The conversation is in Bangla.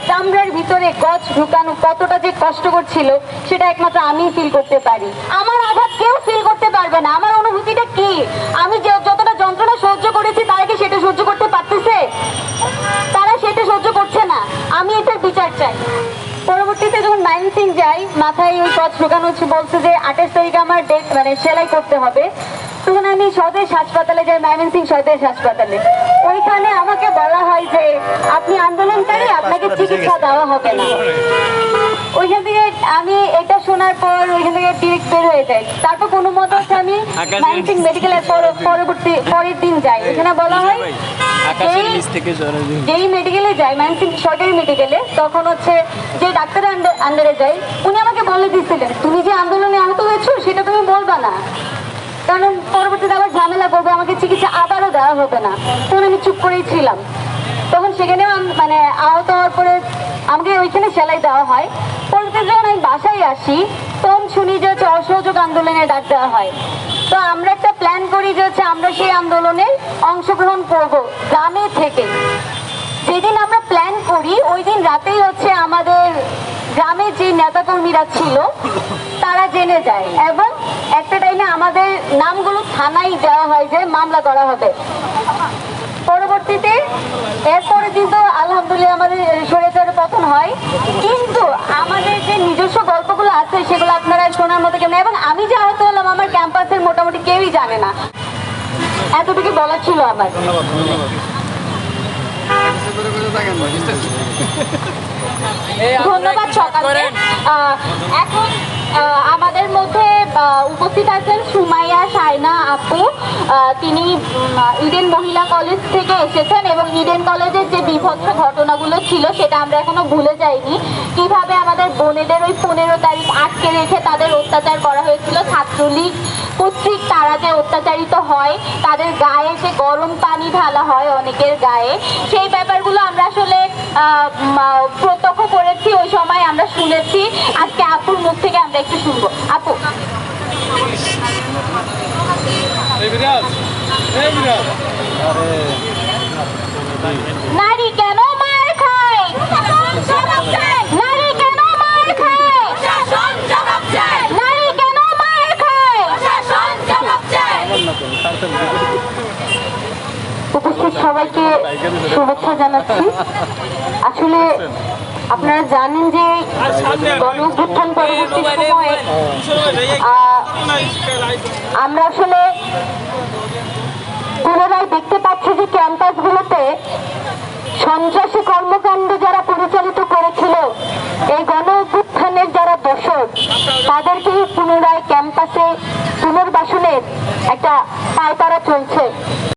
চামড়ার ভিতরে গজ ঢুকানো কতটা যে কষ্টকর ছিল সেটা একমাত্র আমিই ফিল করতে পারি। আমার আঘাত কেউ ফিল করতে পারবে না। আমার অনুভূতিটা কি, আমি যতটা যন্ত্রণা সহ্য করেছি তারা কি সেটা সহ্য করতে পারতেছে? তারা সেটা সহ্য করছে না। আমি এটার বিচার চাই। পরবর্তীতে যখন ময়মনসিং যাই, মাথায় ওই গজ ঢোকানো হচ্ছে, বলছে যে 28 তারিখে আমার ডেট মানে সেলাই করতে হবে। তখন আমি স্বদেশ হাসপাতালে যাই, ময়মনসিং স্বদেশ হাসপাতালে। ওইখানে আমাকে বলা হয় যে আপনি আন্দোলনকারী, আপনাকে চিকিৎসা দেওয়া হবে না। ওইখান থেকে আমি এটা শোনার পর ওইখান থেকে ডিরেক্ট বের হয়ে যাই। তারপর কোনো মতো হচ্ছে আমি ময়মনসিং মেডিকেলের পরের দিন যাই। এখানে বলা হয় যেই মেডিকেলে যাই, ময়মনসিং সরকারি মেডিকেলে, তখন হচ্ছে যে ডাক্তারের আন্ডারে যাই, উনি আমাকে বলে দিচ্ছিলেন তুমি যে আন্দোলনে আহত হয়েছো সেটা তুমি বলবা না, কারণ পরবর্তীতে আবার ঝামেলা করবে, আমাকে চিকিৎসা আবারও দেওয়া হবে না। তখন আমি চুপ করেই ছিলাম। তখন সেখানেও মানে আহত হওয়ার পরে আমাকে ওইখানে সেলাই দেওয়া হয়। পরবর্তীতে যখন আমি বাসায় আসি তখন শুনি যে হচ্ছে অসহযোগ আন্দোলনে ডাক দেওয়া হয়। তো আমরা একটা প্ল্যান করি যে হচ্ছে আমরা সেই আন্দোলনে অংশগ্রহণ করব গ্রামে থেকে। যেদিন আমরা প্ল্যান করি ওই দিন রাতেই হচ্ছে আমাদের গ্রামের যে নেতাকর্মীরা ছিল তারা জেনে যায় এবং একটা টাইমে আমাদের নামগুলো থানায় দেওয়া হয় যে মামলা করা হবে। পরবর্তীতে এরপরে কিন্তু আলহামদুলিল্লাহ আমাদের স্বৈরাচারের পতন হয়, কিন্তু আমাদের যে নিজস্ব গল্পগুলো আছে সেগুলো আপনারা শোনার মতো কেমন। এবং আমি যে আহত হলাম আমার ক্যাম্পাসের মোটামুটি কেউই জানে না, এতটুকু বলার ছিল আমার। ধন্যবাদ সকালে। এখন আমাদের মধ্যে উপস্থিত আছেন সুমাইয়া শাইনা আপু। তিনি ইডেন মহিলা কলেজ থেকে এসেছেন এবং ইডেন কলেজের যে বিভৎস ঘটনাগুলো ছিল সেটা আমরা এখনো ভুলে যাইনি। কিভাবে আমাদের বোনেদের ওই 15 তারিখ আটকে রেখে তাদের অত্যাচার করা হয়েছিল, ছাত্রলীগ কর্তৃক তারা যে অত্যাচারিত হয়, তাদের গায়ে যে গরম পানি ঢালা হয় অনেকের গায়ে, সেই ব্যাপারগুলো আমরা আসলে প্রত্যক্ষ করেছি, ওই সময় আমরা শুনেছি। আজকে আপুর মুখ থেকে আমরা একটু শুনবো। আপু, নারী কেন মার খায়? নারী কেন মার খায়? নারী কেন মার খায়? উপস্থিত সবাইকে শুভেচ্ছা জানাচ্ছি। আসলে আপনারা জানেন যে গণ-অভ্যুত্থান পরবর্তী সময়ে আমরা আসলে পুনরায় দেখতে পাচ্ছি যে ক্যাম্পাসগুলোতে সন্ত্রাসী কর্মকাণ্ড যারা পরিচালিত করেছিল, এই গণ-অভ্যুত্থানের যারা দোষর, তাদেরকে পুনরায় ক্যাম্পাসে পুনর্বাসনের একটা পায়তারা চলছে।